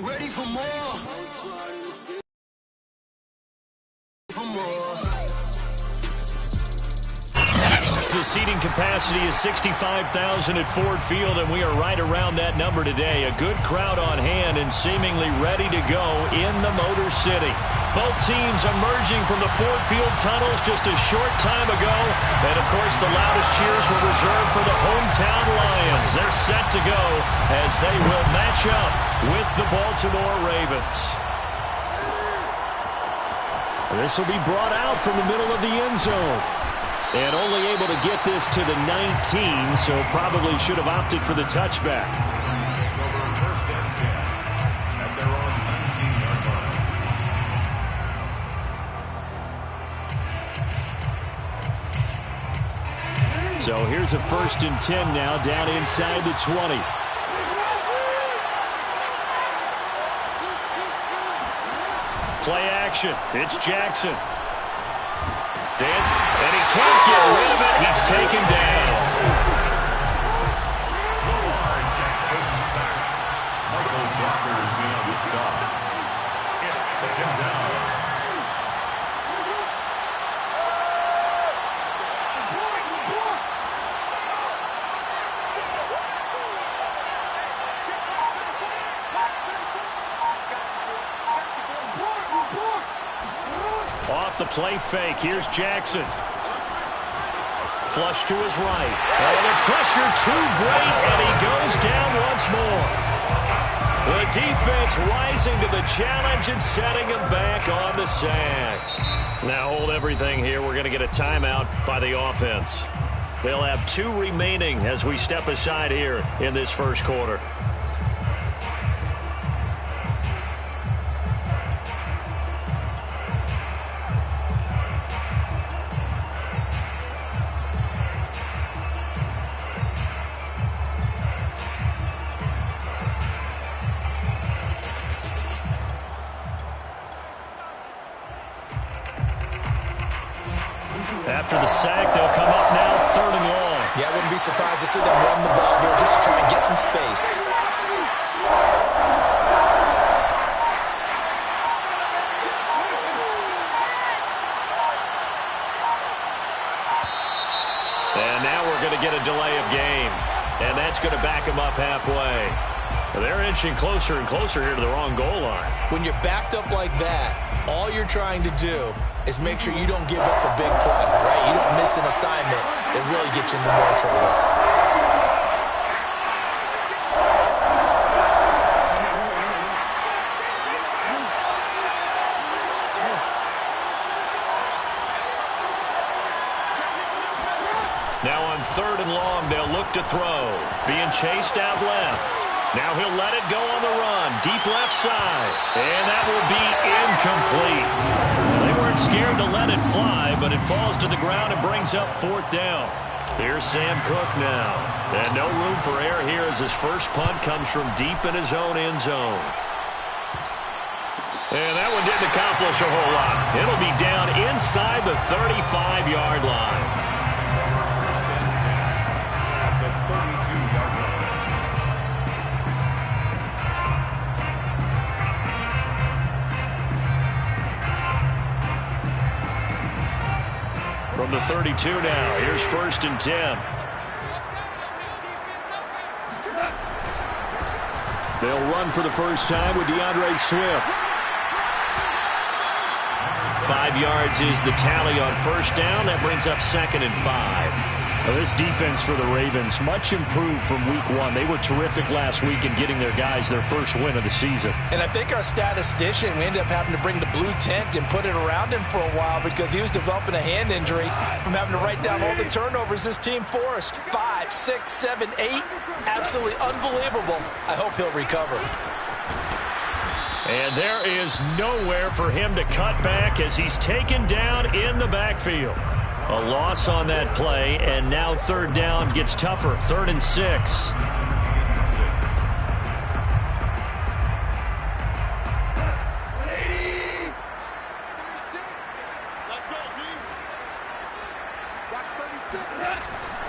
I'm ready for more. The seating capacity is 65,000 at Ford Field, and we are right around that number today. A good crowd on hand and seemingly ready to go in the Motor City. Both teams emerging from the Ford Field tunnels just a short time ago. And, of course, the loudest cheers were reserved for the hometown Lions. They're set to go as they will match up with the Baltimore Ravens. This will be brought out from the middle of the end zone. And only able to get this to the 19, so probably should have opted for the touchback. First and 10 at their own 19-yard line. So here's a 1st and 10 now, down inside the 20. Play action. It's Jackson. And he can't get rid of it. He's taken down. Jackson sacked. Michael Brockers in on the stop. It's 2nd down. Off the play fake. Here's Jackson. Flush to his right. Oh, the pressure too great, and he goes down once more. The defense rising to the challenge and setting him back on the sack. Now hold everything here. We're going to get a timeout by the offense. They'll have 2 remaining as we step aside here in this first quarter. After the sack, they'll come up now 3rd and long. Yeah, I wouldn't be surprised to see them run the ball here just to try and get some space. And now we're going to get a delay of game. And that's going to back them up halfway. They're inching closer and closer here to the wrong goal line. When you're backed up like that, all you're trying to do is make sure you don't give up a big play, right? You don't miss an assignment that really gets you into more trouble. Now on 3rd and long, they'll look to throw. Being chased out left. Now he'll let it go on the run. Deep left side. And that will be incomplete. They weren't scared to let it fly, but it falls to the ground and brings up 4th down. Here's Sam Cook now. And no room for error here as his first punt comes from deep in his own end zone. And that one didn't accomplish a whole lot. It'll be down inside the 35-yard line. First and 10 at the 32-yard line. From the 32 now, here's 1st and 10. They'll run for the first time with DeAndre Swift. 5 yards is the tally on 1st down. That brings up 2nd and 5. Well, this defense for the Ravens, much improved from week 1. They were terrific last week in getting their guys their first win of the season. And I think our statistician, we ended up having to bring the blue tent and put it around him for a while because he was developing a hand injury from having to write down all the turnovers this team forced. 5, 6, 7, 8. Absolutely unbelievable. I hope he'll recover. And there is nowhere for him to cut back as he's taken down in the backfield. A loss on that play, and now 3rd down gets tougher. 3rd and 6.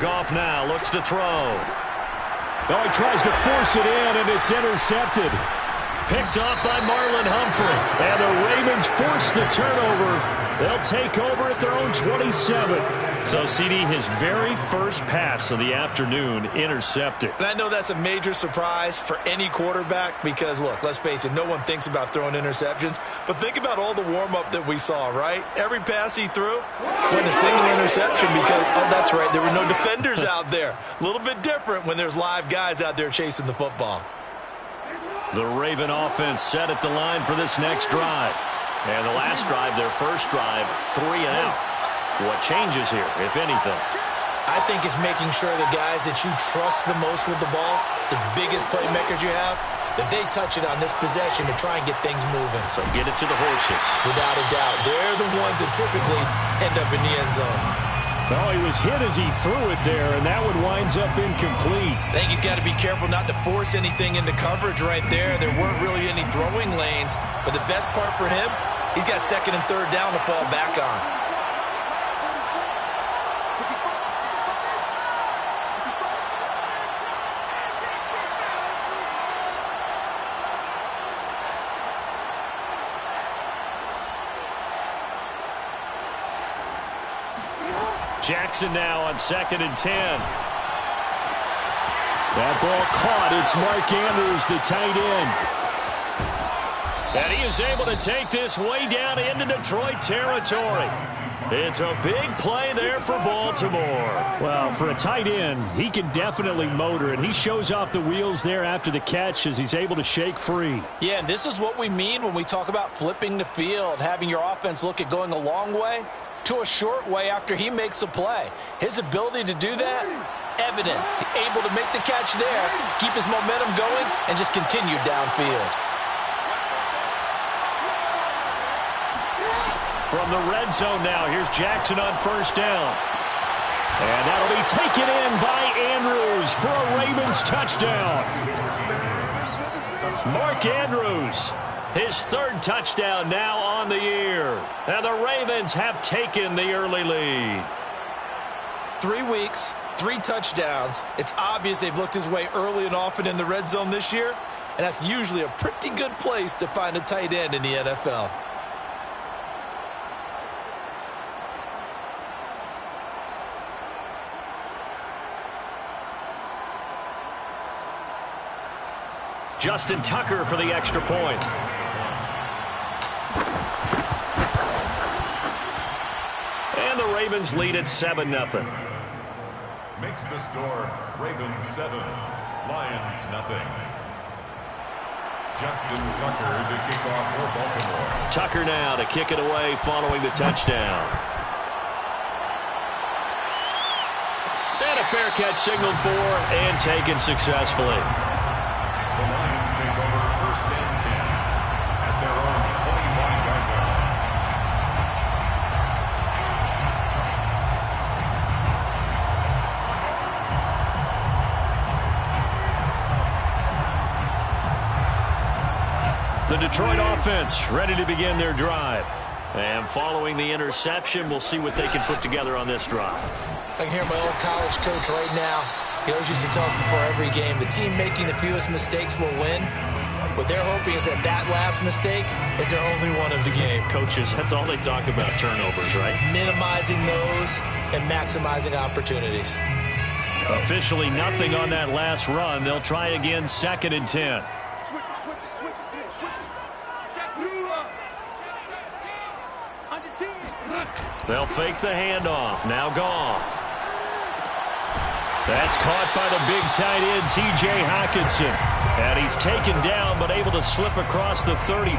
Goff now looks to throw. Oh, he tries to force it in, and it's intercepted. picked off by Marlon Humphrey. And the Ravens force the turnover. They'll take over at their own 27. So, CD, his very first pass of the afternoon intercepted. And I know that's a major surprise for any quarterback because, look, let's face it, no one thinks about throwing interceptions. But think about all the warm-up that we saw, right? Every pass he threw went a single interception because, oh, that's right, there were no defenders out there. A little bit different when there's live guys out there chasing the football. The Raven offense set at the line for this next drive. And the last drive, their first drive, 3 and out. What changes here, if anything? I think it's making sure the guys that you trust the most with the ball, the biggest playmakers you have, that they touch it on this possession to try and get things moving. So get it to the horses. Without a doubt. They're the ones that typically end up in the end zone. Oh, he was hit as he threw it there, and that one winds up incomplete. I think he's got to be careful not to force anything into coverage right there. There weren't really any throwing lanes, but the best part for him, he's got second and third down to fall back on. Jackson now on 2nd and 10. That ball caught. It's Mark Andrews, the tight end. And he is able to take this way down into Detroit territory. It's a big play there for Baltimore. Well, for a tight end, he can definitely motor, and he shows off the wheels there after the catch as he's able to shake free. Yeah, and this is what we mean when we talk about flipping the field, having your offense look at going a long way to a short way after he makes a play. His ability to do that, evident. Able to make the catch there, keep his momentum going, and just continue downfield. From the red zone now, here's Jackson on first down. And that'll be taken in by Andrews for a Ravens touchdown. Mark Andrews, his third touchdown now on the year. And the Ravens have taken the early lead. 3 weeks, 3 touchdowns. It's obvious they've looked his way early and often in the red zone this year. And that's usually a pretty good place to find a tight end in the NFL. Justin Tucker for the extra point. And the Ravens lead at 7-0. Makes the score Ravens 7, Lions 0. Justin Tucker to kick off for Baltimore. Tucker now to kick it away following the touchdown. And a fair catch signaled for and taken successfully. The Lions take over 1st and 10 at their own 25-yard line. The Detroit offense ready to begin their drive. And following the interception, we'll see what they can put together on this drive. I can hear my old college coach right now. He always used to tell us before every game, the team making the fewest mistakes will win. What they're hoping is that that last mistake is their only one of the game. Coaches, that's all they talk about, turnovers, right? Minimizing those and maximizing opportunities. Officially nothing on that last run. They'll try again 2nd and 10. They'll fake the handoff. Now Goff. That's caught by the big tight end, T.J. Hockenson. And he's taken down, but able to slip across the 35.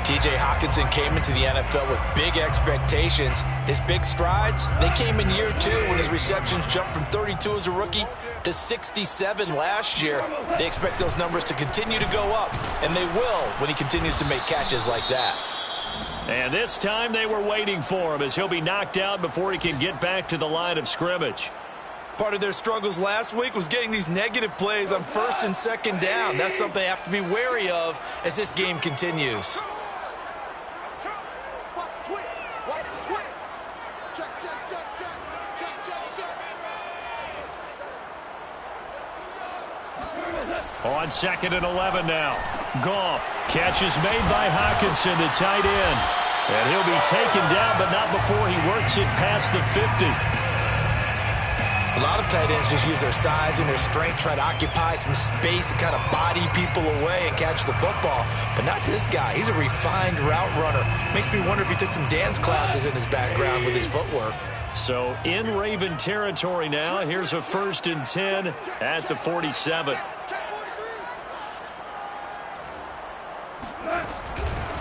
T.J. Hockenson came into the NFL with big expectations. His big strides, they came in year 2 when his receptions jumped from 32 as a rookie to 67 last year. They expect those numbers to continue to go up, and they will when he continues to make catches like that. And this time they were waiting for him as he'll be knocked out before he can get back to the line of scrimmage. Part of their struggles last week was getting these negative plays on 1st and 2nd down. That's something they have to be wary of as this game continues. On 2nd and 11 now. Goff. Catch is made by Hockenson, the tight end. And he'll be taken down, but not before he works it past the 50. A lot of tight ends just use their size and their strength, try to occupy some space and kind of body people away and catch the football. But not this guy. He's a refined route runner. Makes me wonder if he took some dance classes in his background with his footwork. So in Raven territory now. Here's a 1st and 10 at the 47.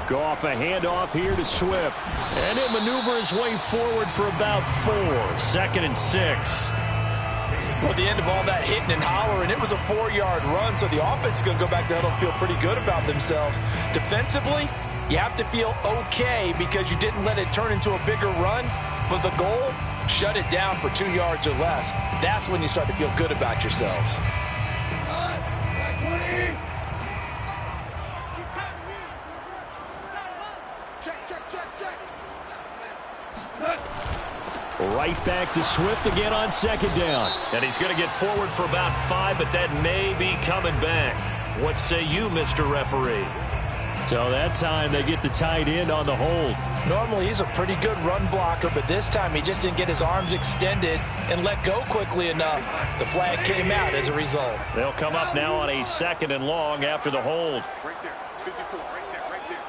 Goff, a handoff here to Swift. And he'll maneuver his way forward for about 4. 2nd and 6. Well, at the end of all that hitting and hollering, it was a 4-yard run, so the offense is going to go back there and feel pretty good about themselves. Defensively, you have to feel okay because you didn't let it turn into a bigger run, but the goal, shut it down for 2 yards or less. That's when you start to feel good about yourselves. Right back to Swift again on 2nd down. And he's going to get forward for about 5, but that may be coming back. What say you, Mr. Referee? So that time they get the tight end on the hold. Normally he's a pretty good run blocker, but this time he just didn't get his arms extended and let go quickly enough. The flag came out as a result. They'll come up now on a 2nd and long after the hold. Right there, 54, right there,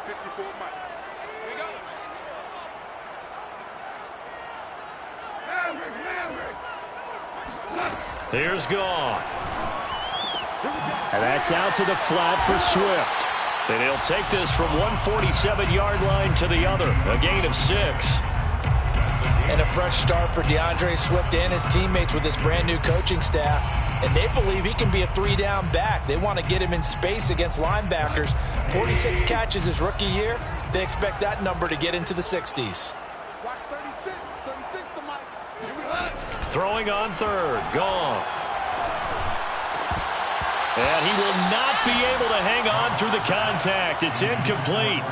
54, Mike. Here we go. Here's Goff. And that's out to the flat for Swift. And he'll take this from 147-yard line to the other. A gain of 6. And a fresh start for DeAndre Swift and his teammates with this brand-new coaching staff. And they believe he can be a 3-down back. They want to get him in space against linebackers. 46 catches his rookie year. They expect that number to get into the 60s. Watch 36 to Mike. Here we go. Throwing on 3rd. Goff. And he will not be able to hang on through the contact. It's incomplete.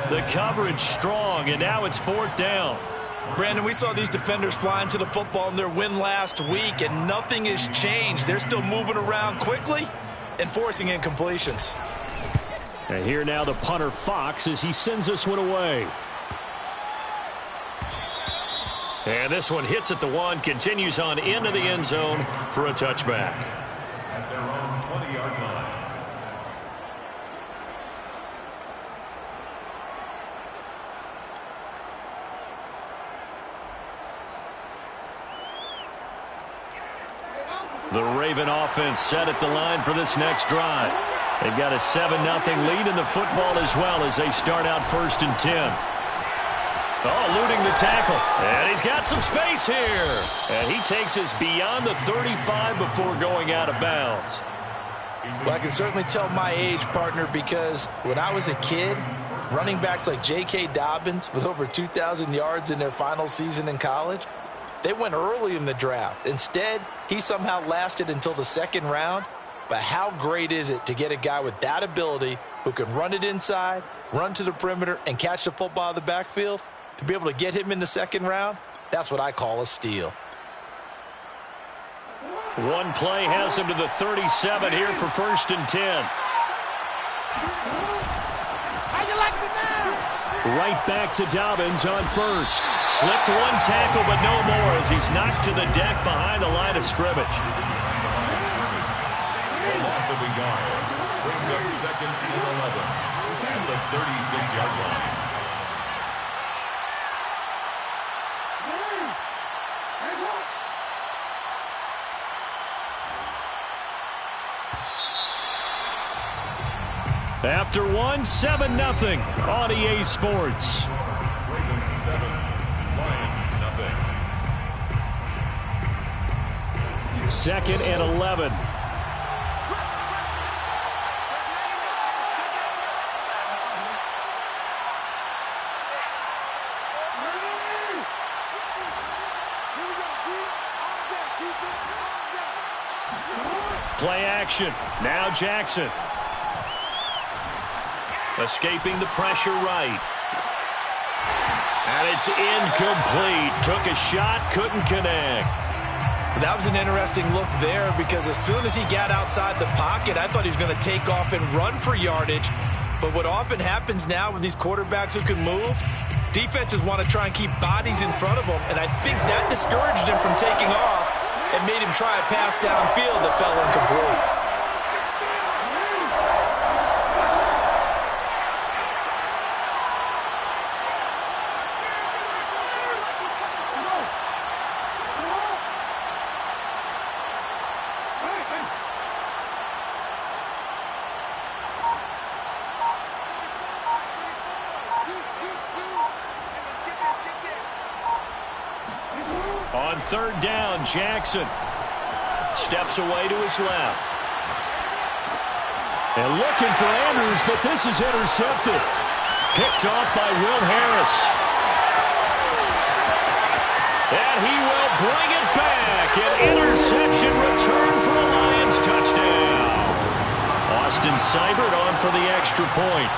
The coverage strong, and now it's 4th down. Brandon, we saw these defenders flying to the football in their win last week, and nothing has changed. They're still moving around quickly and forcing incompletions. And here now the punter Fox as he sends this one away. And this one hits at the 1, continues on into the end zone for a touchback. At their own 20-yard line. The Raven offense set at the line for this next drive. They've got a 7-0 lead in the football as well as they start out 1st and 10. Oh, eluding the tackle. And he's got some space here. And he takes us beyond the 35 before going out of bounds. Well, I can certainly tell my age, partner, because when I was a kid, running backs like J.K. Dobbins with over 2,000 yards in their final season in college, they went early in the draft. Instead, he somehow lasted until the 2nd round. But how great is it to get a guy with that ability who can run it inside, run to the perimeter, and catch the football out of the backfield? To be able to get him in the 2nd round, that's what I call a steal. One play has him to the 37 here for 1st and 10. How you like it now? Right back to Dobbins on 1st. Slipped one tackle, but no more as he's knocked to the deck behind the line of scrimmage. Loss of a yard. Brings up 2nd and 11. At the 36-yard line. After 7-0 on EA Sports. Ravens 7, Lions nothing. 2nd and 11. Play action. Now Jackson. Escaping the pressure right. And it's incomplete. Took a shot, couldn't connect. That was an interesting look there because as soon as he got outside the pocket, I thought he was going to take off and run for yardage. But what often happens now with these quarterbacks who can move, defenses want to try and keep bodies in front of them, and I think that discouraged him from taking off and made him try a pass downfield that fell incomplete. On third down, Jackson steps away to his left. And looking for Andrews, but this is intercepted. Picked off by Will Harris. And he will bring it back. An interception return for a Lions touchdown. Austin Seibert on for the extra point.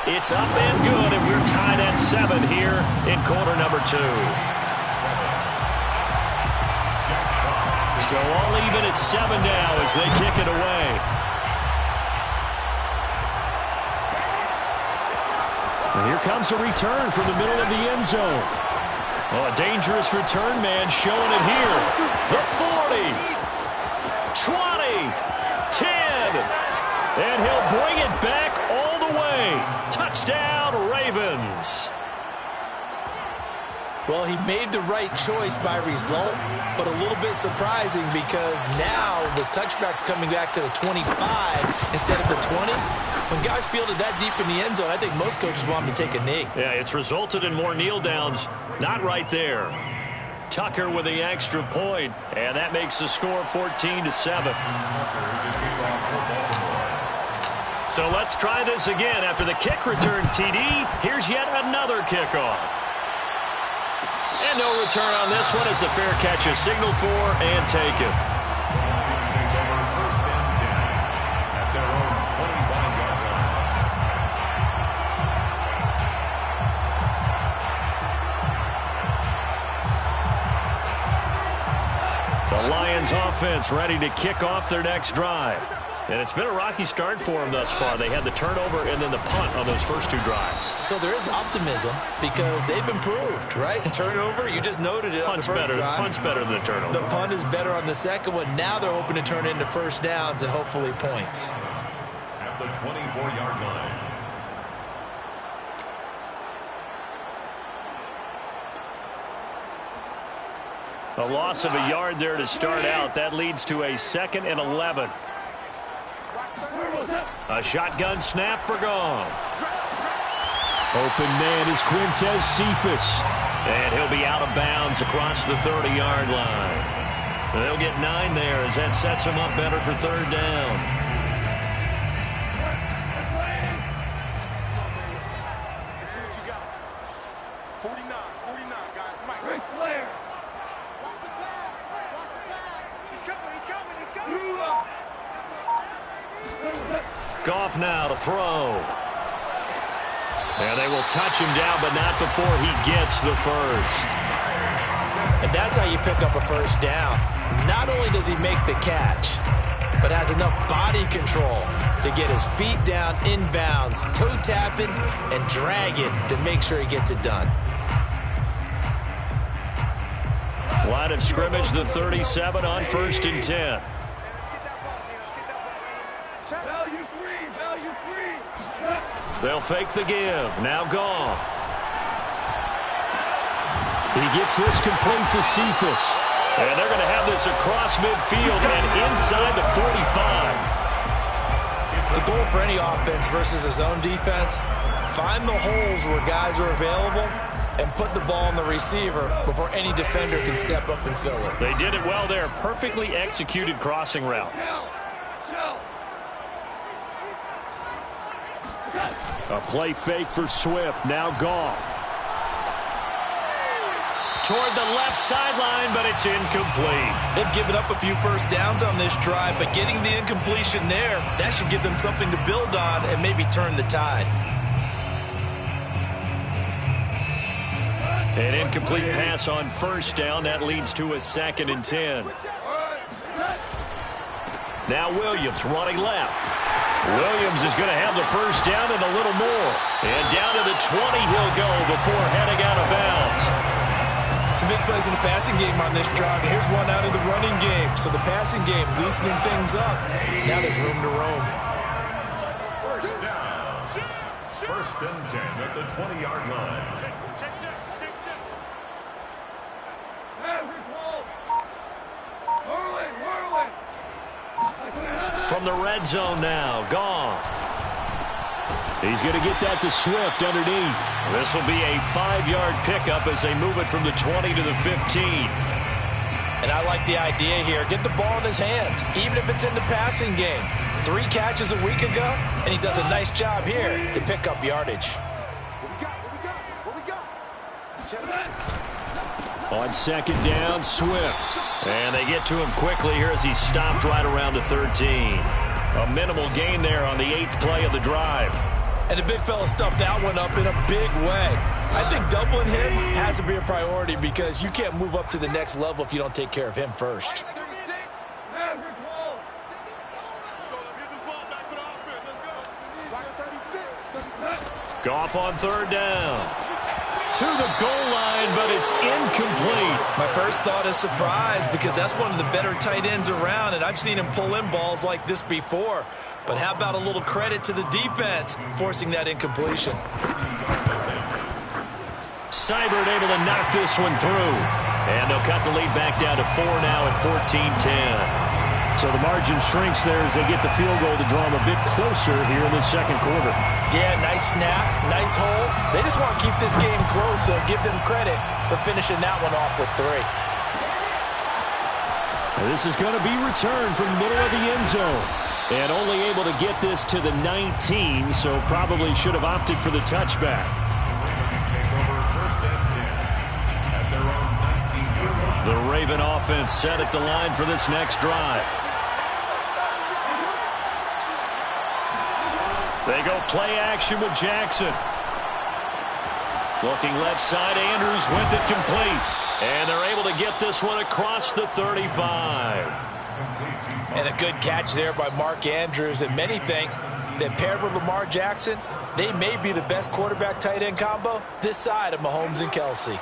It's up and good, and we're tied at 7 here in quarter number 2. So all even at 7 now as they kick it away. And here comes a return from the middle of the end zone. Oh, a dangerous return man showing it here. The 40, 20, 10, and he'll bring it back all the way. Touchdown, Ravens. Well, he made the right choice by result, but a little bit surprising because now the touchback's coming back to the 25 instead of the 20. When guys fielded that deep in the end zone, I think most coaches want him to take a knee. Yeah, it's resulted in more kneel downs. Not right there. Tucker with the extra point, and that makes the score 14-7. So let's try this again. After the kick return TD, here's yet another kickoff. And no return on this one as the fair catch is signaled for and taken. First and 10 at their own 25-yard line. The Lions offense ready to kick off their next drive. And it's been a rocky start for them thus far. They had the turnover and then the punt on those first 2 drives. So there is optimism because they've improved, right? Turnover, you just noted it on the first drive. Punt's better than the turnover. The punt is better on the second one. Now they're hoping to turn into first downs and hopefully points. At the 24-yard line. A loss of a yard there to start out. That leads to a 2nd and 11. A shotgun snap for Goff. Open man is Quintez Cephas. And he'll be out of bounds across the 30-yard line. They'll get 9 there as that sets them up better for third down. Let's see what you got. 49, guys. Mike. Rick Flair. Watch the pass. He's coming. Goff now to throw. And they will touch him down, but not before he gets the first. And that's how you pick up a first down. Not only does he make the catch, but has enough body control to get his feet down inbounds, toe tapping, and dragging to make sure he gets it done. Line of scrimmage, the 37 on 1st and 10. They'll fake the give. Now Goff. He gets this complete to Cephas. And they're going to have this across midfield and inside the 45. The goal for any offense versus a zone defense, find the holes where guys are available and put the ball on the receiver before any defender can step up and fill it. They did it well there. Perfectly executed crossing route. A play fake for Swift. Now Goff. Toward the left sideline, but it's incomplete. They've given up a few first downs on this drive, but getting the incompletion there, that should give them something to build on and maybe turn the tide. An incomplete pass on first down. That leads to a 2nd and 10. Now Williams running left. Williams is going to have the first down and a little more. And down to the 20 he'll go before heading out of bounds. Some big plays in the passing game on this drive. Here's one out of the running game. So the passing game loosening things up. Now there's room to roam. First down. 1st and 10 at the 20-yard line. From the red zone now, Goff. He's going to get that to Swift underneath. This will be a 5-yard pickup as they move it from the 20 to the 15. And I like the idea here. Get the ball in his hands, even if it's in the passing game. 3 catches a week ago, and he does a nice job here to pick up yardage. What we got? On 2nd down, Swift. And they get to him quickly here as he stopped right around the 13. A minimal gain there on the 8th play of the drive. And the big fella stuffed that one up in a big way. I think doubling him has to be a priority because you can't move up to the next level if you don't take care of him first. Goff on 3rd down. To the goal line, but it's incomplete. My first thought is surprise because that's one of the better tight ends around, and I've seen him pull in balls like this before. But how about a little credit to the defense forcing that incompletion? Seibert able to knock this one through. And they'll cut the lead back down to 4 now at 14-10. So the margin shrinks there as they get the field goal to draw them a bit closer here in the 2nd quarter. Yeah, nice snap, nice hole. They just want to keep this game close, so give them credit for finishing that one off with 3. And this is going to be returned from the middle of the end zone. And only able to get this to the 19, so probably should have opted for the touchback. The Raven offense set at the line for this next drive. They go play action with Jackson. Looking left side, Andrews with it complete. And they're able to get this one across the 35. And a good catch there by Mark Andrews. And many think that paired with Lamar Jackson, they may be the best quarterback-tight end combo this side of Mahomes and Kelsey.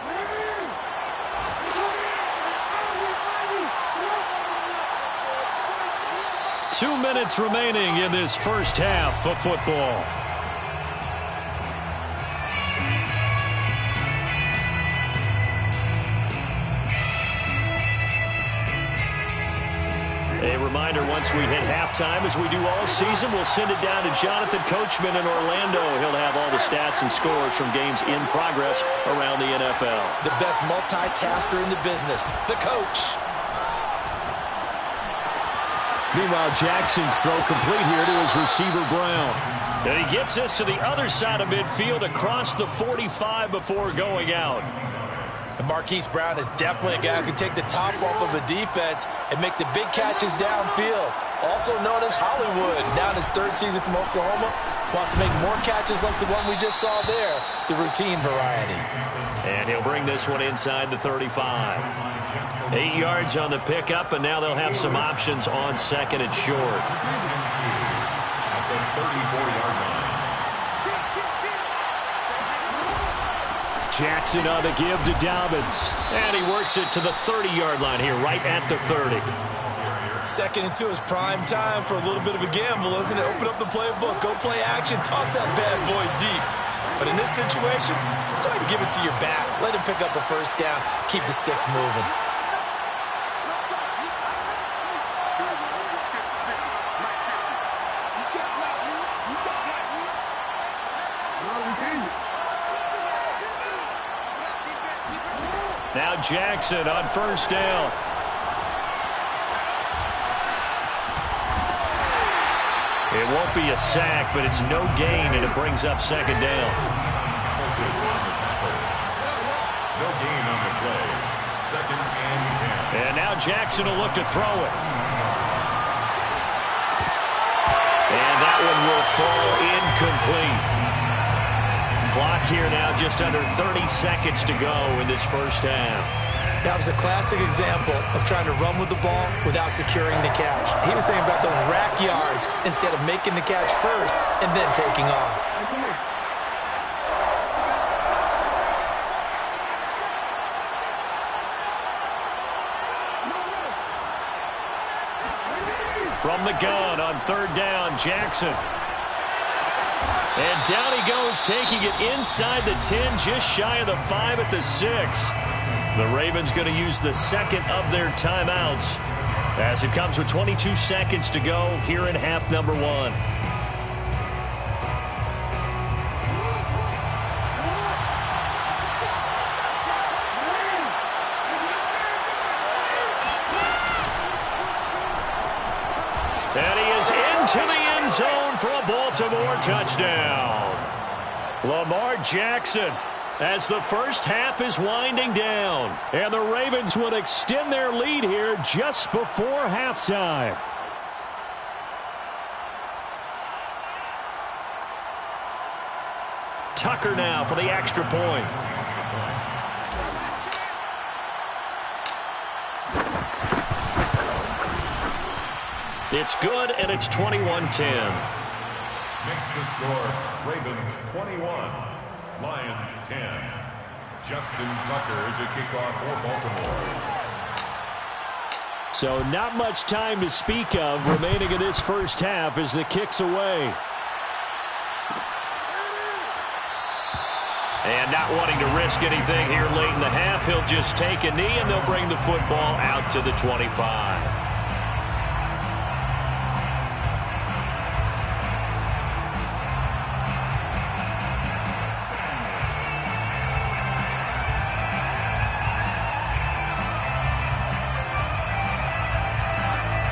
Two minutes remaining in this first half of football. A reminder, once we hit halftime, as we do all season, we'll send it down to Jonathan Coachman in Orlando. He'll have all the stats and scores from games in progress around the NFL. The best multitasker in the business, the coach. Meanwhile, Jackson's throw complete here to his receiver, Brown. And he gets this to the other side of midfield across the 45 before going out. And Marquise Brown is definitely a guy who can take the top off of the defense and make the big catches downfield. Also known as Hollywood. Now in his 3rd season from Oklahoma. Wants to make more catches like the one we just saw there. The routine variety. And he'll bring this one inside the 35. 8 yards on the pickup, and now they'll have some options on 2nd and short. At the 34-yard line. Jackson on the give to Dobbins. And he works it to the 30-yard line here, right at the 30. 2nd and 2 is prime time for a little bit of a gamble, isn't it? Open up the playbook, go play action, toss that bad boy deep. But in this situation, go ahead and give it to your back. Let him pick up a first down, keep the sticks moving. Now Jackson on first down. It won't be a sack, but it's no gain, and it brings up 2nd down. No gain on the play. 2nd and 10. And now Jackson will look to throw it. And that one will fall incomplete. Clock here now, just under 30 seconds to go in this first half. That was a classic example of trying to run with the ball without securing the catch. He was thinking about those rack yards instead of making the catch first and then taking off. From the gun on third down, Jackson. And down he goes, taking it inside the 10, just shy of the 5 at the 6. The Ravens going to use the second of their timeouts as it comes with 22 seconds to go here in half number 1. And he is into the end zone for a Baltimore touchdown. Lamar Jackson, as the first half is winding down. And the Ravens would extend their lead here just before halftime. Tucker now for the extra point. It's good, and it's 21-10. Makes the score, Ravens 21, Lions 10. Justin Tucker to kick off for Baltimore. So not much time to speak of remaining in this first half as the kick's away. And not wanting to risk anything here late in the half, he'll just take a knee, and they'll bring the football out to the 25.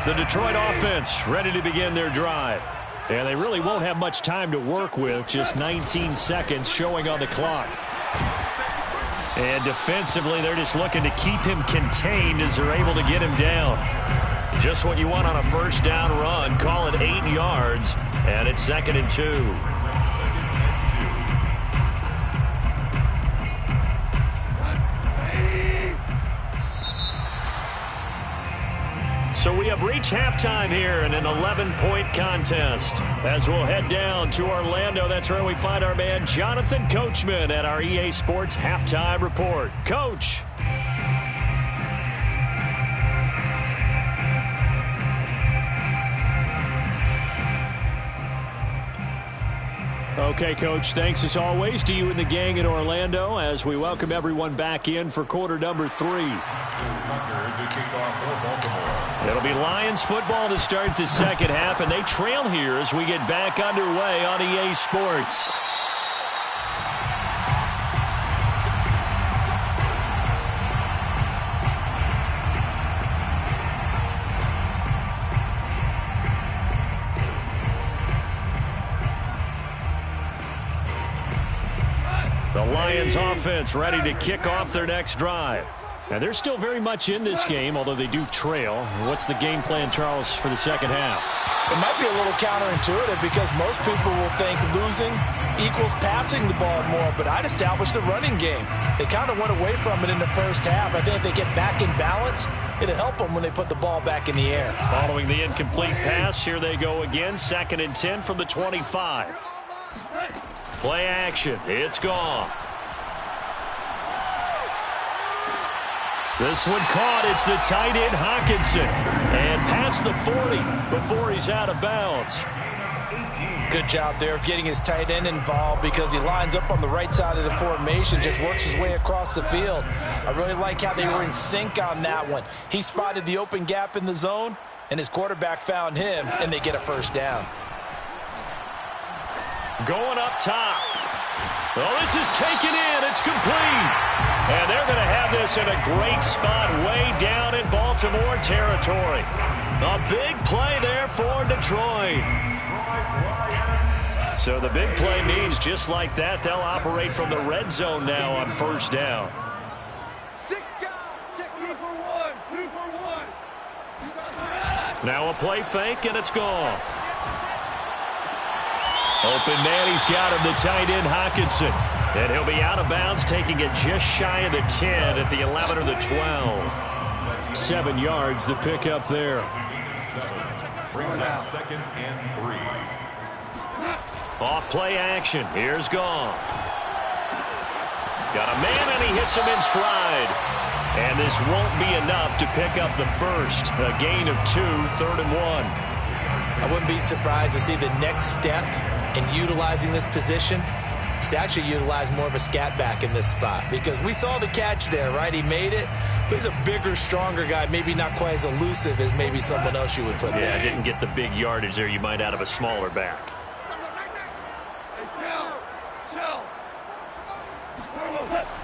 The Detroit offense ready to begin their drive. And they really won't have much time to work with, just 19 seconds showing on the clock. And defensively, they're just looking to keep him contained as they're able to get him down. Just what you want on a first down run. Call it 8 yards, and it's 2nd and 2. So we have reached halftime here in an 11-point contest. As we'll head down to Orlando, that's where we find our man Jonathan Coachman at our EA Sports Halftime Report. Coach. Okay, Coach, thanks as always to you and the gang in Orlando as we welcome everyone back in for quarter number 3. It'll be Lions football to start the second half, and they trail here as we get back underway on EA Sports. The Lions offense ready to kick off their next drive. Now, they're still very much in this game, although they do trail. What's the game plan, Charles, for the second half? It might be a little counterintuitive because most people will think losing equals passing the ball more, but I'd establish the running game. They kind of went away from it in the first half. I think if they get back in balance, it'll help them when they put the ball back in the air. Following the incomplete pass, here they go again. 2nd and 10 from the 25. Play action. It's gone. This one caught. It's the tight end, Hawkinson. And past the 40 before he's out of bounds. Good job there of getting his tight end involved because he lines up on the right side of the formation, just works his way across the field. I really like how they were in sync on that one. He spotted the open gap in the zone, and his quarterback found him, and they get a first down. Going up top. Well, this is taken in. It's complete. And they're going to have this in a great spot way down in Baltimore territory. A big play there for Detroit. So the big play means just like that, they'll operate from the red zone now on first down. 6 guys. Check Super 1. Super 1. Now a play fake, and it's gone. Open man, he's got him, the tight end, Hawkinson. And he'll be out of bounds, taking it just shy of the 10 at the 11 or the 12. 7 yards, the pickup there. Brings up 2nd and 3. Off play action. Here's Goff. Got a man, and he hits him in stride. And this won't be enough to pick up the first. A gain of 2, 3rd and 1. I wouldn't be surprised to see the next step in utilizing this position is to actually utilize more of a scat back in this spot, because we saw the catch there, right? He made it, but he's a bigger, stronger guy, maybe not quite as elusive as maybe someone else you would put there. Yeah, didn't get the big yardage there you might out of a smaller back.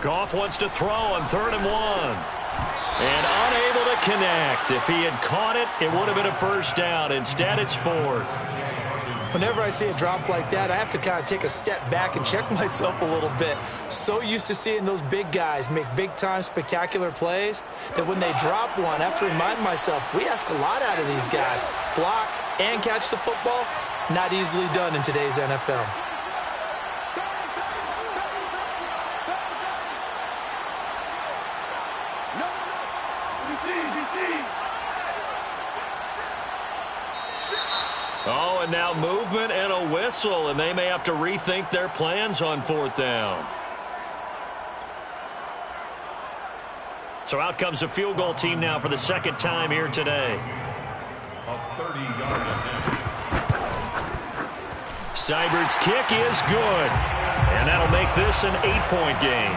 Goff wants to throw on 3rd and 1. And unable to connect. If he had caught it, it would have been a first down. Instead, it's 4th. Whenever I see a drop like that, I have to kind of take a step back and check myself a little bit. So used to seeing those big guys make big-time spectacular plays that when they drop one, I have to remind myself, we ask a lot out of these guys. Block and catch the football, not easily done in today's NFL. Oh, and now movement and a whistle, and they may have to rethink their plans on 4th down. So out comes the field goal team now for the 2nd time here today. A 30-yard attempt. Seibert's kick is good, and that'll make this an 8-point game.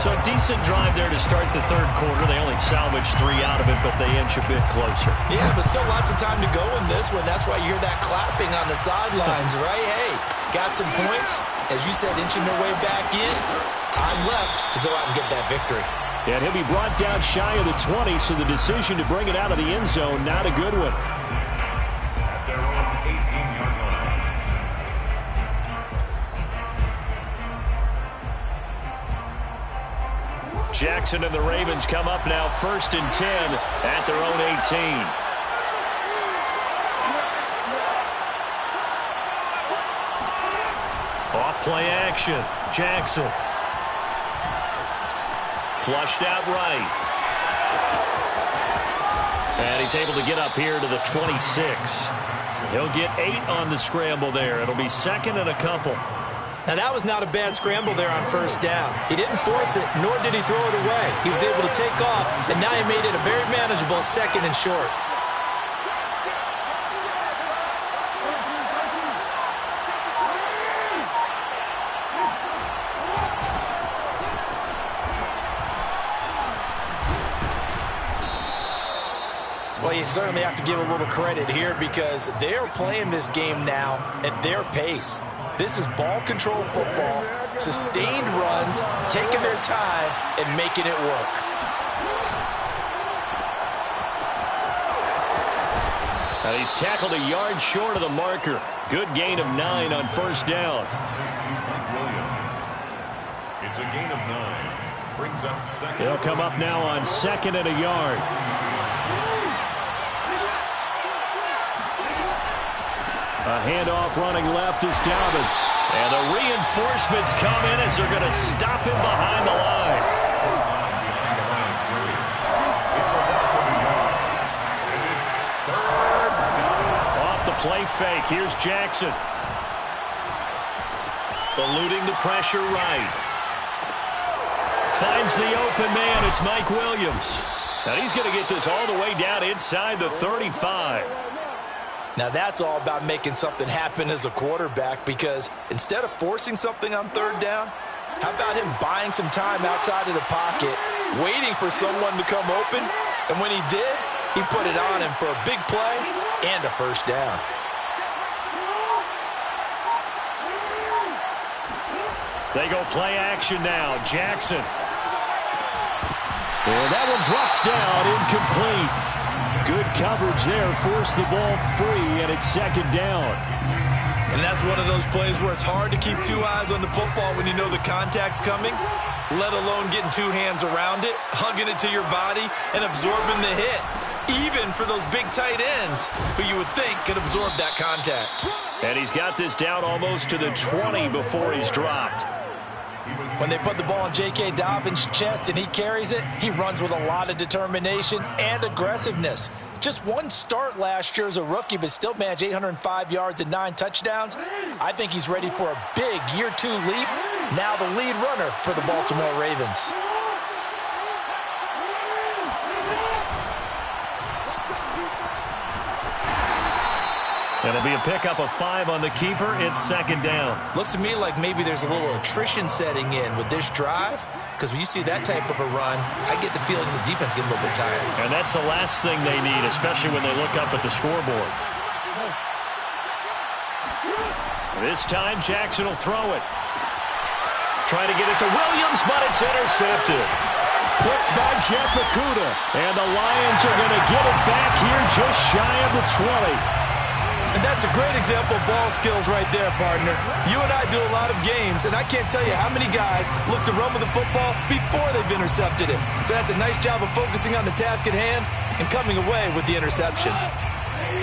So a decent drive there to start the 3rd quarter. They only salvaged 3 out of it, but they inch a bit closer. Yeah, but still lots of time to go in this one. That's why you hear that clapping on the sidelines, right? Hey, got some points. As you said, inching their way back in. Time left to go out and get that victory. And he'll be brought down shy of the 20, so the decision to bring it out of the end zone, not a good one. At their own 18-yard line. Jackson and the Ravens come up now 1st and 10 at their own 18. Off play action. Jackson. Flushed out right. And he's able to get up here to the 26. He'll get 8 on the scramble there. It'll be 2nd and a couple. Now, that was not a bad scramble there on 1st down. He didn't force it, nor did he throw it away. He was able to take off, and now he made it a very manageable 2nd and short. Well, you certainly have to give a little credit here because they are playing this game now at their pace. This is ball control football, sustained runs, taking their time, and making it work. Now he's tackled a yard short of the marker. Good gain of 9 on 1st down. Williams. It's a gain of 9. Brings up 2nd. They'll come up now on 2nd and a yard. A handoff running left is Dobbins. And the reinforcements come in as they're going to stop him behind the line. It's a loss of a yard. And it's 3rd down. Off the play fake. Here's Jackson. Eluding the pressure right. Finds the open man. It's Mike Williams. Now he's going to get this all the way down inside the 35. Now that's all about making something happen as a quarterback, because instead of forcing something on 3rd down, how about him buying some time outside of the pocket, waiting for someone to come open, and when he did, he put it on him for a big play and a 1st down. They go play action now. Jackson. And that one drops down, incomplete. Good coverage there, forced the ball free, and it's 2nd down. And that's one of those plays where it's hard to keep 2 eyes on the football when you know the contact's coming, let alone getting 2 hands around it, hugging it to your body, and absorbing the hit, even for those big tight ends who you would think could absorb that contact. And he's got this down almost to the 20 before he's dropped. When they put the ball in J.K. Dobbins' chest and he carries it, he runs with a lot of determination and aggressiveness. Just one start last year as a rookie, but still managed 805 yards and 9 touchdowns. I think he's ready for a big year 2 leap. Now the lead runner for the Baltimore Ravens. It'll be a pickup of 5 on the keeper. It's second down. Looks to me like maybe there's a little attrition setting in with this drive, because when you see that type of a run, I get the feeling the defense getting a little bit tired. And that's the last thing they need, especially when they look up at the scoreboard. This time, Jackson will throw it. Try to get it to Williams, but it's intercepted. Picked by Jeff Okudah. And the Lions are going to get it back here just shy of the 20. And that's a great example of ball skills right there, partner. You and I do a lot of games, and I can't tell you how many guys look to run with the football before they've intercepted it. So that's a nice job of focusing on the task at hand and coming away with the interception.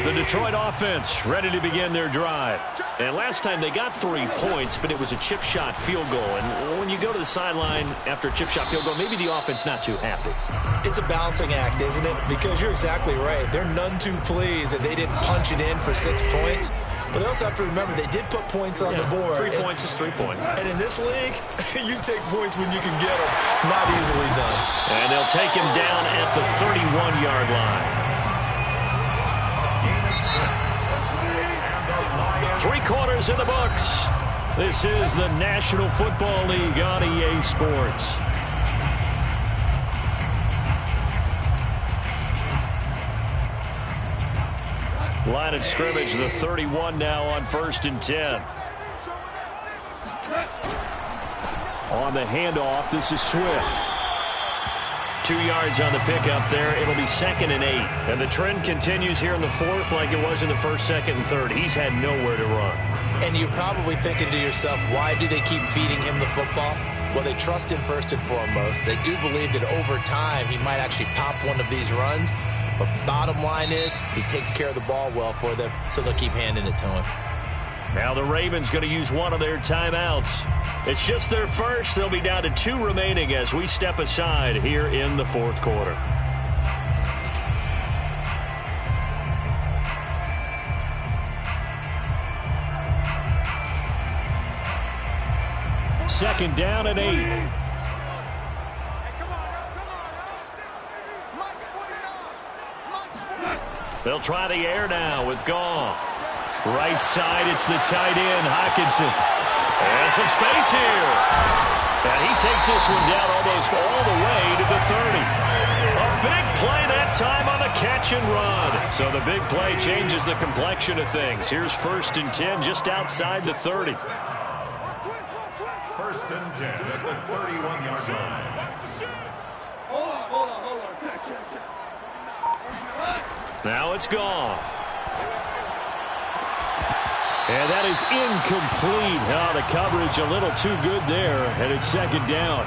The Detroit offense ready to begin their drive. And last time they got 3 points, but it was a chip shot field goal. And when you go to the sideline after a chip shot field goal, maybe the offense not too happy. It's a balancing act, isn't it? Because you're exactly right. They're none too pleased that they didn't punch it in for 6 points. But they also have to remember they did put points on the board. 3 points is 3 points. And in this league, you take points when you can get them. Not easily done. And they'll take him down at the 31-yard line. 3 quarters in the books. This is the National Football League on EA Sports. Line of scrimmage, the 31 now on 1st and 10. On the handoff, this is Swift. 2 yards on the pickup there. It'll be 2nd and 8. And the trend continues here in the 4th like it was in the 1st, 2nd, and 3rd. He's had nowhere to run. And you're probably thinking to yourself, why do they keep feeding him the football? Well, they trust him first and foremost. They do believe that over time he might actually pop one of these runs. But bottom line is he takes care of the ball well for them, so they'll keep handing it to him. Now the Ravens going to use one of their timeouts. It's just their first. They'll be down to 2 remaining as we step aside here in the 4th quarter. Second down and 8. They'll try the air now with Goff. Right side, it's the tight end, Hockenson. And some space here. And he takes this one down almost all the way to the 30. A big play that time on the catch and run. So the big play changes the complexion of things. Here's 1st and 10 just outside the 30. 1st and 10 at the 31-yard line. Hold on. Now it's Goff. And that is incomplete. Oh, the coverage a little too good there, and it's 2nd down.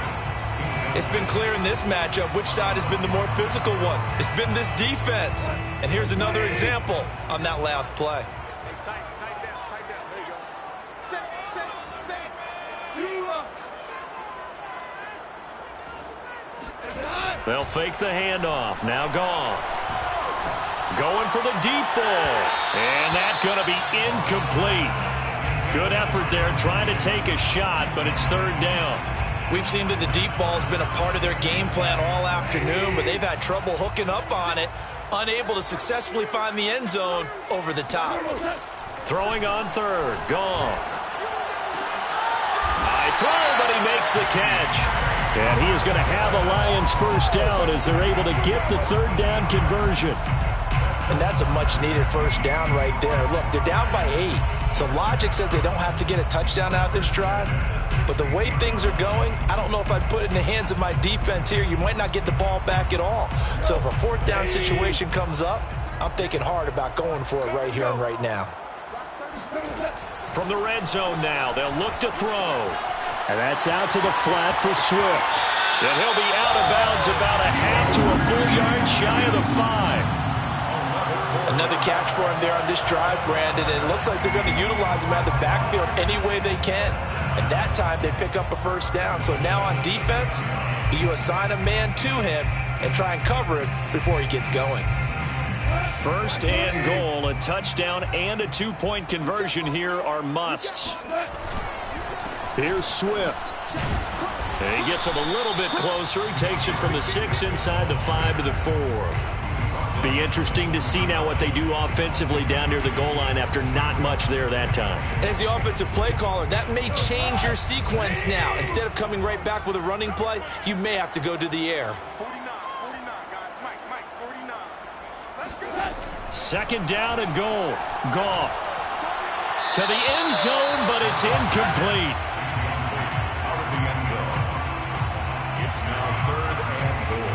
It's been clear in this matchup which side has been the more physical one. It's been this defense. And here's another example on that last play. Tight down. There you go. Set. They'll fake the handoff. Now Goff. Going for the deep ball. And that's going to be incomplete. Good effort there trying to take a shot, but it's 3rd down. We've seen that the deep ball has been a part of their game plan all afternoon, but they've had trouble hooking up on it, unable to successfully find the end zone over the top. Throwing on 3rd. Goff. High throw, but he makes the catch. And he is going to have a Lions 1st down as they're able to get the 3rd down conversion. And that's a much-needed 1st down right there. Look, they're down by 8. So logic says they don't have to get a touchdown out of this drive. But the way things are going, I don't know if I'd put it in the hands of my defense here. You might not get the ball back at all. So if a 4th down situation comes up, I'm thinking hard about going for it right here and right now. From the red zone now, they'll look to throw. And that's out to the flat for Swift. And he'll be out of bounds about a half to a full yard shy of the 5. Another catch for him there on this drive, Brandon. And it looks like they're going to utilize him out of the backfield any way they can. And that time they pick up a first down. So now on defense, do you assign a man to him and try and cover it before he gets going? First and goal, a touchdown and a two-point conversion here are musts. Here's Swift. And he gets him a little bit closer. He takes it from the 6 inside the 5 to the 4. Be interesting to see now what they do offensively down near the goal line after not much there that time. As the offensive play caller, that may change your sequence now. Instead of coming right back with a running play, you may have to go to the air. 49, guys. Mike, 49. Let's go. Second down and goal. Goff to the end zone, but it's incomplete. Out of the end zone. It's now 3rd and goal.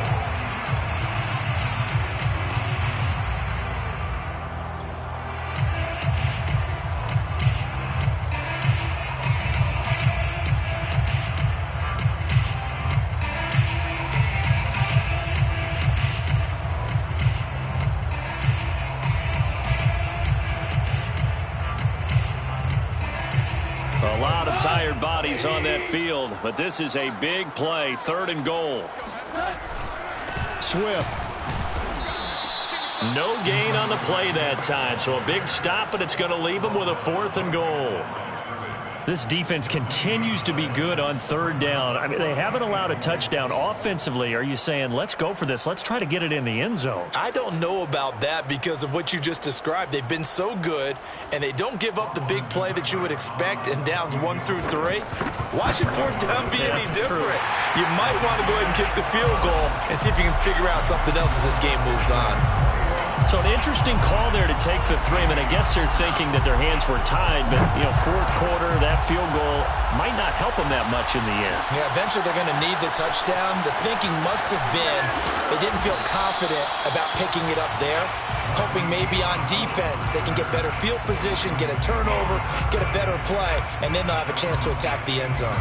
A lot of tired bodies on that field, but this is a big play. 3rd and goal. Swift. No gain on the play that time, so a big stop, but it's going to leave him with a 4th and goal. This defense continues to be good on 3rd down. I mean, they haven't allowed a touchdown offensively. Are you saying, let's go for this? Let's try to get it in the end zone. I don't know about that because of what you just described. They've been so good, and they don't give up the big play that you would expect in downs 1 through 3. Why should 4th down be any different? True. You might want to go ahead and kick the field goal and see if you can figure out something else as this game moves on. So an interesting call there to take the 3. I mean, I guess they're thinking that their hands were tied, but, 4th quarter, that field goal might not help them that much in the end. Yeah, eventually they're going to need the touchdown. The thinking must have been they didn't feel confident about picking it up there, hoping maybe on defense they can get better field position, get a turnover, get a better play, and then they'll have a chance to attack the end zone.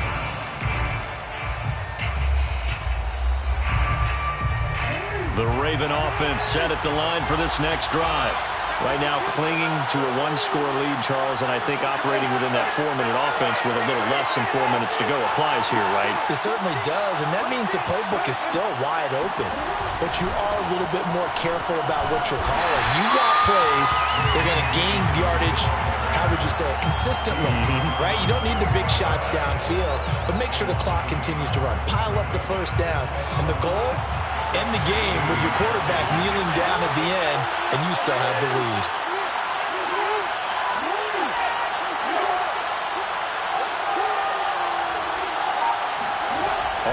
The Raven offense set at the line for this next drive. Right now clinging to a 1-score lead, Charles, and I think operating within that 4-minute offense with a little less than 4 minutes to go applies here, right? It certainly does, and that means the playbook is still wide open. But you are a little bit more careful about what you're calling. You want plays, they're going to gain yardage, how would you say it, consistently, right? You don't need the big shots downfield, but make sure the clock continues to run. Pile up the first downs, and the goal? End the game with your quarterback kneeling down at the end, and you still have the lead.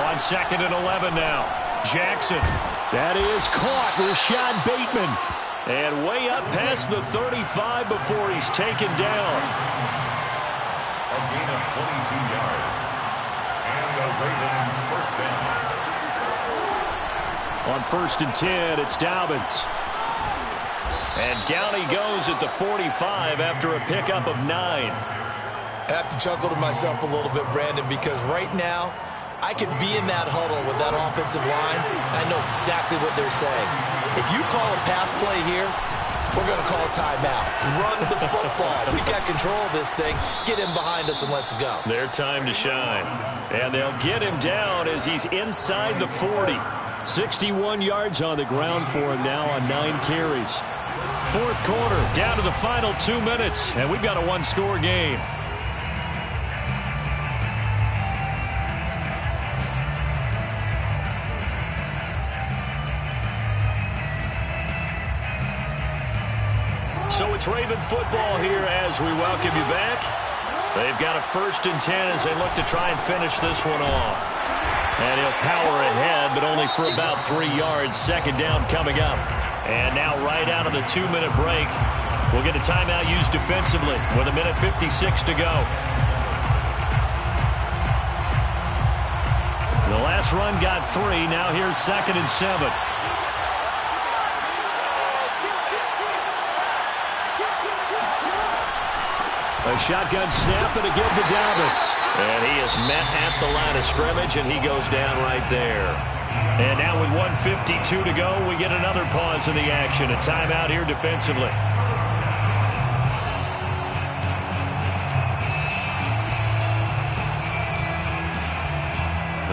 On 2nd and 11 now. Jackson. That is caught. Rashad Bateman. And way up past the 35 before he's taken down. A gain of 22 yards. And a Raven first down. On 1st and 10, it's Dobbins. And down he goes at the 45 after a pickup of 9. I have to chuckle to myself a little bit, Brandon, because right now I could be in that huddle with that offensive line, and I know exactly what they're saying. If you call a pass play here, we're going to call a timeout. Run the football. We got control of this thing. Get him behind us and let's go. Their time to shine. And they'll get him down as he's inside the 40. 61 yards on the ground for him now on 9 carries. 4th quarter, down to the final 2 minutes, and we've got a 1-score game. So it's Raven football here as we welcome you back. They've got a 1st and 10 as they look to try and finish this one off. And he'll power ahead, but only for about 3 yards. 2nd down coming up. And now right out of the 2-minute break, we'll get a timeout used defensively with 1:56 to go. The last run got 3. Now here's 2nd and 7. A shotgun snap and again to Dobbins. And he is met at the line of scrimmage, and he goes down right there. And now with 1:52 to go, we get another pause in the action. A timeout here defensively.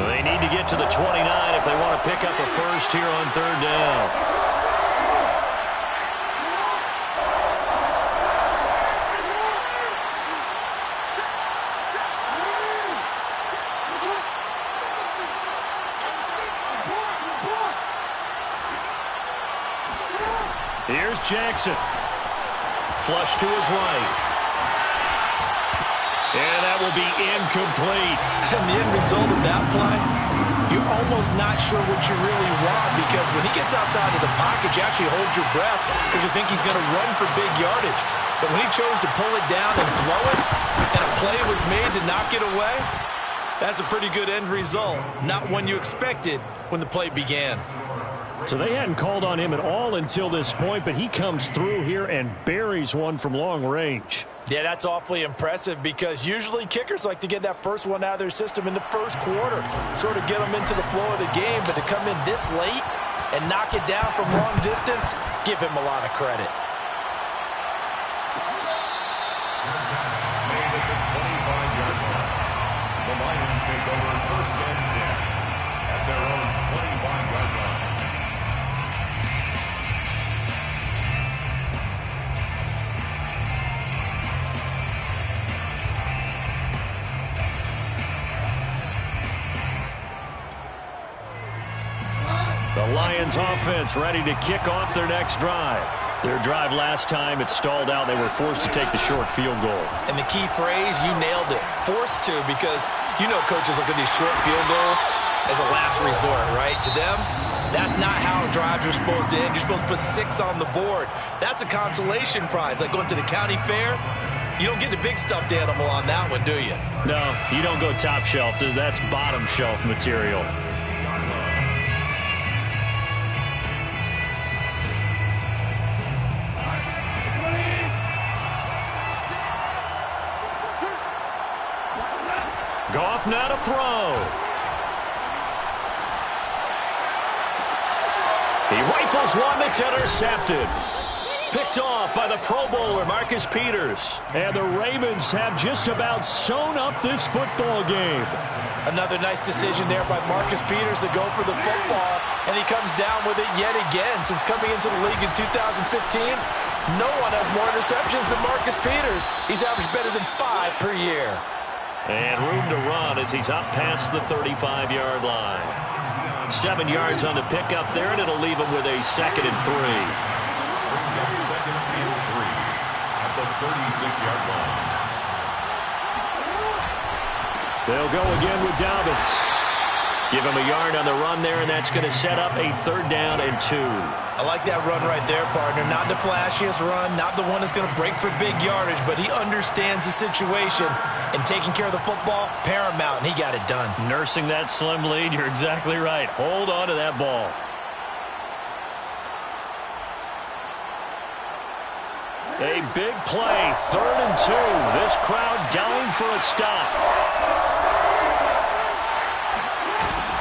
They need to get to the 29 if they want to pick up a first here on third down. Here's Jackson. Flush to his right. And that will be incomplete. And the end result of that play, you're almost not sure what you really want, because when he gets outside of the pocket, you actually hold your breath because you think he's going to run for big yardage. But when he chose to pull it down and throw it, and a play was made to knock it away, that's a pretty good end result. Not one you expected when the play began. So they hadn't called on him at all until this point, but he comes through here and buries one from long range. Yeah, that's awfully impressive, because usually kickers like to get that first one out of their system in the first quarter, sort of get them into the flow of the game. But to come in this late and knock it down from long distance, give him a lot of credit. Made at the 25-yard line. The Lions take over first and 10 at their own 25-yard line. The Lions offense ready to kick off their next drive. Their drive last time, it stalled out. They were forced to take the short field goal. And the key phrase, you nailed it, forced to, because you know coaches look at these short field goals as a last resort, right? To them, that's not how drives are supposed to end. You're supposed to put 6 on the board. That's a consolation prize, like going to the county fair. You don't get the big stuffed animal on that one, do you? No, you don't go top shelf. That's bottom shelf material. Goff now to throw. He rifles one that's intercepted. Picked off by the Pro Bowler, Marcus Peters. And the Ravens have just about sewn up this football game. Another nice decision there by Marcus Peters to go for the football, and he comes down with it yet again. Since coming into the league in 2015, no one has more interceptions than Marcus Peters. He's averaged better than 5 per year. And room to run as he's up past the 35-yard line. 7 yards on the pickup there, and it'll leave him with a 2nd and 3. Brings up 2nd and 3 at the 36-yard line. They'll go again with Dobbins. Give him a yard on the run there, and that's going to set up a 3rd down and 2. I like that run right there, partner. Not the flashiest run, not the one that's going to break for big yardage, but he understands the situation, and taking care of the football, paramount, and he got it done. Nursing that slim lead, you're exactly right. Hold on to that ball. A big play, 3rd and 2. This crowd dying for a stop.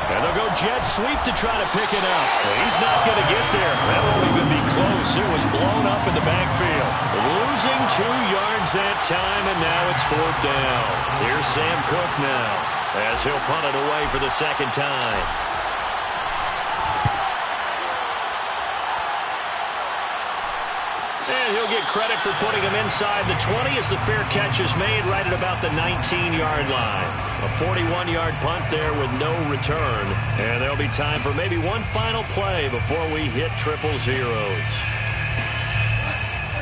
And they'll go jet sweep to try to pick it up. Well, he's not going to get there. That won't even be close. It was blown up in the backfield. Losing 2 yards that time, and now it's 4th down. Here's Sam Cook now as he'll punt it away for the 2nd time. And he'll get credit for putting him inside the 20 as the fair catch is made right at about the 19-yard line. A 41-yard punt there with no return. And there'll be time for maybe one final play before we hit 000.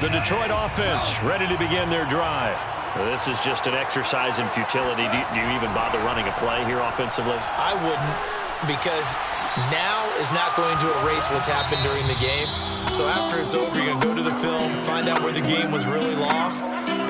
The Detroit offense ready to begin their drive. This is just an exercise in futility. Do you even bother running a play here offensively? I wouldn't, because now is not going to erase what's happened during the game. So after it's over, you're going to go to the film, find out where the game was really lost.